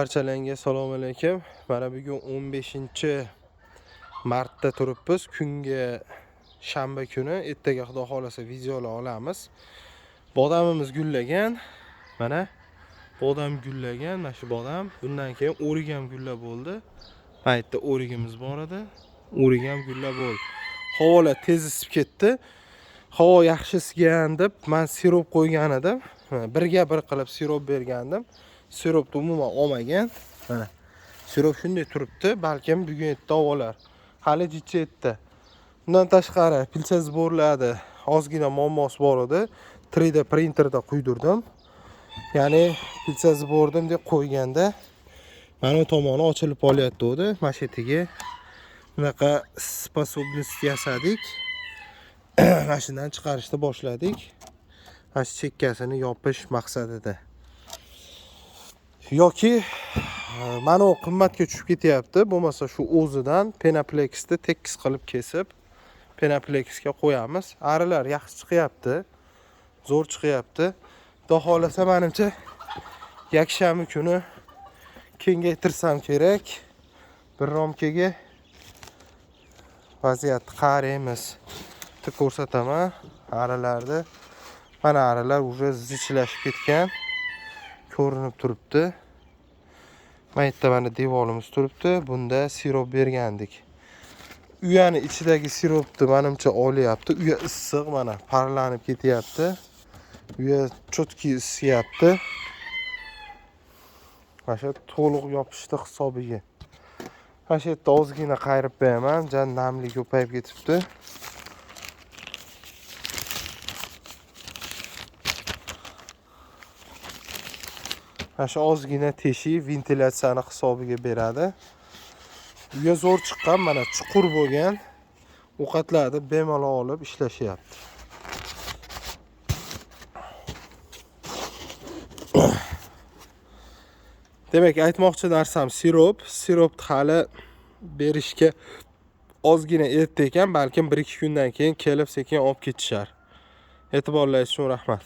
Barchalarga assalomu alaykum. Mana bugun 15-martda turibmiz. Kunga shanba kuni, ertaga Xudo xolasa videolar olamiz. Bodamimiz gullagan. Mana bodam gullagan, mana shu bodam. Bundan keyin o'rik ham gulla bo'ldi. Paytda o'rigimiz bor edi. O'rik ham gulla bo'ldi. Havolar tez isib ketdi. Havo yaxshi isgan deb men sirop qo'ygan edim. Birga bir qilib sirop bergandim. Siropni umuman olmagan. Mana sirop shunday turibdi, balkim bugun erta olar. Hali jichayapti. Bundan tashqari pilcha zborladi. Ozgina muammosi bor edi. 3D printerda quydirdim. Ya'ni pilcha zbordim deb qo'yganda mana tomoni ochilib olyapti edi. Mana shu yerga bunaqa sposobnost yasadik. Mana shundan chiqarishni boshladik. Mana shu chekkasini yopish maqsadida. Yoki mana u qimmatga tushib ketyapti. Bo'lmasa shu o'zidan Penaplexni tekis qilib kesib Penaplexga qo'yamiz. Arilar yaxshi chiqyapti. Zo'r chiqyapti. Xudo xolasa menimcha yakshanba kuni kengaytirsam kerak. Bir romkaga vaziyatni qaraymiz. Bitta ko'rsataman arilarni. Mana arilar уже zichlashib ketgan. Ko'rinib turibdi. Maytda mana devorimiz turibdi. Bunda sirop bergandik. Uyani ichidagi siropni menimcha olyapti. Uya issiq, mana parlanib ketyapti. Uya chotki isyapti. Mana shu to'liq yopishdi hisobiga. Mana shu yerda ozgina qayirib beraman, jan namlik ko'payib ketibdi. Mana shu ozgina teshik ventilyatsiyani hisobiga beradi. Uya zo'r chiqqan, mana chuqur bo'lgan. Ovqatlarni bemalol olib ishlashyapti. Demak, aytmoqchi narsam siropni hali berishga ozgina erta ekan, balkim 1-2 kundan keyin kelib sekin olib ketishar. E'tiborlaringiz uchun rahmat.